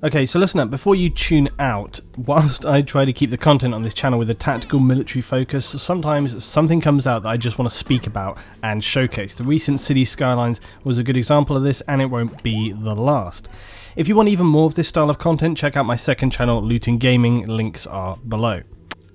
Okay, so listen up, before you tune out, whilst I try to keep the content on this channel with a tactical military focus, sometimes something comes out that I just want to speak about and showcase. The recent Cities Skylines was a good example of this, and it won't be the last. If you want even more of this style of content, check out my second channel, Looting Gaming, links are below.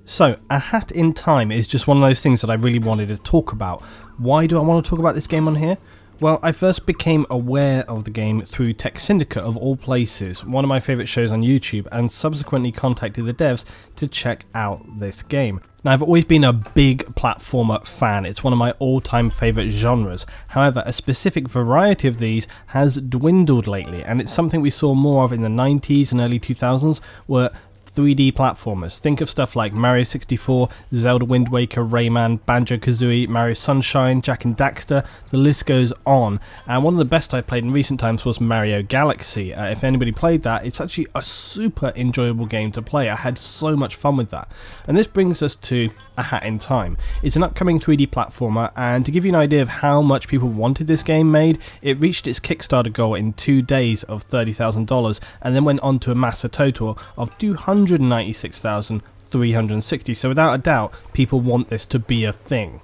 So, A Hat in Time is just one of those things that I really wanted to talk about. Why do I want to talk about this game on here? Well, I first became aware of the game through Tech Syndicate of all places, one of my favourite shows on YouTube, and subsequently contacted the devs to check out this game. Now, I've always been a big platformer fan, it's one of my all-time favourite genres. However, a specific variety of these has dwindled lately, and it's something we saw more of in the 90s and early 2000s, were 3D platformers. Think of stuff like Mario 64, Zelda Wind Waker, Rayman, Banjo-Kazooie, Mario Sunshine, Jak and Daxter, the list goes on. And one of the best I played in recent times was Mario Galaxy. If anybody played that, it's actually a super enjoyable game to play. I had so much fun with that. And this brings us to A Hat in Time. It's an upcoming 3D platformer, and to give you an idea of how much people wanted this game made, it reached its Kickstarter goal in 2 days of $30,000 and then went on to amass a total of $296,360, so without a doubt, people want this to be a thing.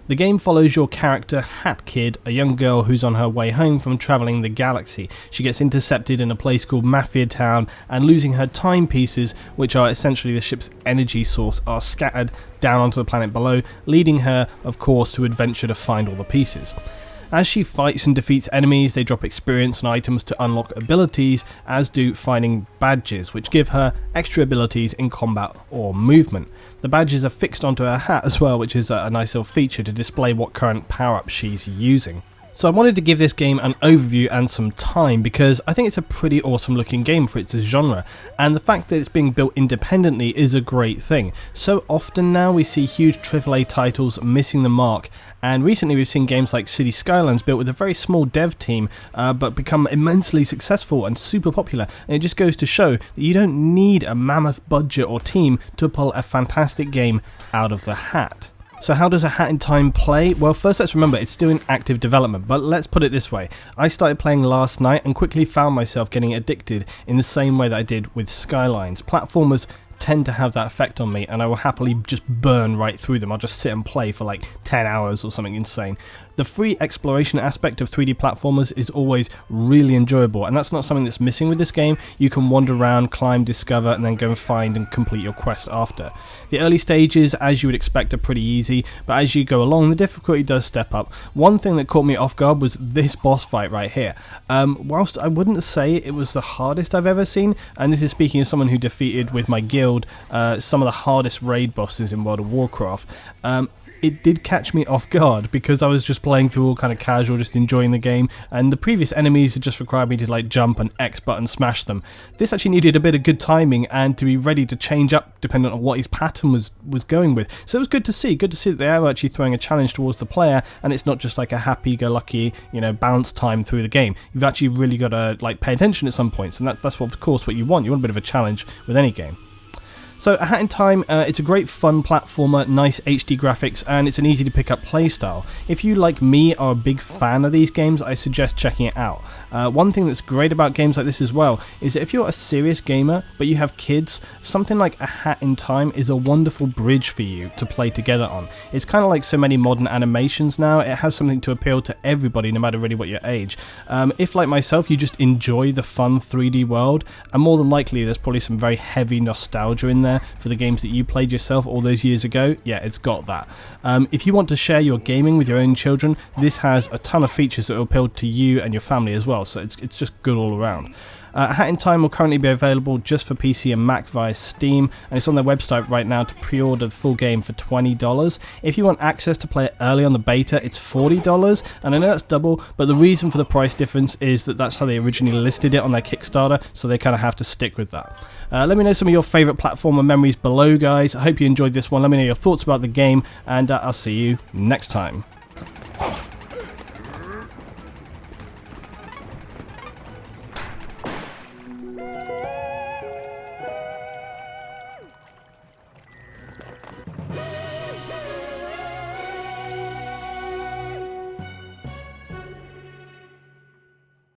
The game follows your character Hat Kid, a young girl who's on her way home from travelling the galaxy. She gets intercepted in a place called Mafia Town, and losing her timepieces, which are essentially the ship's energy source, are scattered down onto the planet below, leading her, of course, to adventure to find all the pieces. As she fights and defeats enemies, they drop experience and items to unlock abilities, as do finding badges, which give her extra abilities in combat or movement. The badges are fixed onto her hat as well, which is a nice little feature to display what current power-up she's using. So I wanted to give this game an overview and some time because I think it's a pretty awesome looking game for its genre, and the fact that it's being built independently is a great thing. So often now we see huge AAA titles missing the mark, and recently we've seen games like Cities Skylines built with a very small dev team but become immensely successful and super popular, and it just goes to show that you don't need a mammoth budget or team to pull a fantastic game out of the hat. So how does A Hat in Time play? Well, first let's remember it's still in active development, but let's put it this way. I started playing last night and quickly found myself getting addicted in the same way that I did with Skylines. Platformers tend to have that effect on me, and I will happily just burn right through them. I'll just sit and play for like 10 hours or something insane. The free exploration aspect of 3D platformers is always really enjoyable, and that's not something that's missing with this game. You can wander around, climb, discover, and then go and find and complete your quests after. The early stages, as you would expect, are pretty easy, but as you go along, the difficulty does step up. One thing that caught me off guard was this boss fight right here. Whilst I wouldn't say it was the hardest I've ever seen, and this is speaking as someone who defeated with my guild some of the hardest raid bosses in World of Warcraft, it did catch me off guard because I was just playing through all kind of casual, just enjoying the game, and the previous enemies had just required me to like jump and X button smash them. This actually needed a bit of good timing and to be ready to change up depending on what his pattern was going with. So it was good to see that they are actually throwing a challenge towards the player, and it's not just like a happy-go-lucky, bounce time through the game. You've actually really got to like pay attention at some points, and that's what, of course, what you want. You want a bit of a challenge with any game. So A Hat in Time, it's a great fun platformer, nice HD graphics, and it's an easy to pick up playstyle. If you, like me, are a big fan of these games, I suggest checking it out. One thing that's great about games like this as well is that if you're a serious gamer but you have kids, something like A Hat in Time is a wonderful bridge for you to play together on. It's kind of like so many modern animations now, it has something to appeal to everybody no matter really what your age. If like myself you just enjoy the fun 3D world, and more than likely there's probably some very heavy nostalgia in there for the games that you played yourself all those years ago, yeah, it's got that. If you want to share your gaming with your own children, this has a ton of features that will appeal to you and your family as well, so it's just good all around. A Hat in Time will currently be available just for PC and Mac via Steam, and it's on their website right now to pre-order the full game for $20. If you want access to play it early on the beta, it's $40, and I know that's double, but the reason for the price difference is that that's how they originally listed it on their Kickstarter, so they kind of have to stick with that. Let me know some of your favourite platformer memories below, guys. I hope you enjoyed this one. Let me know your thoughts about the game, and I'll see you next time.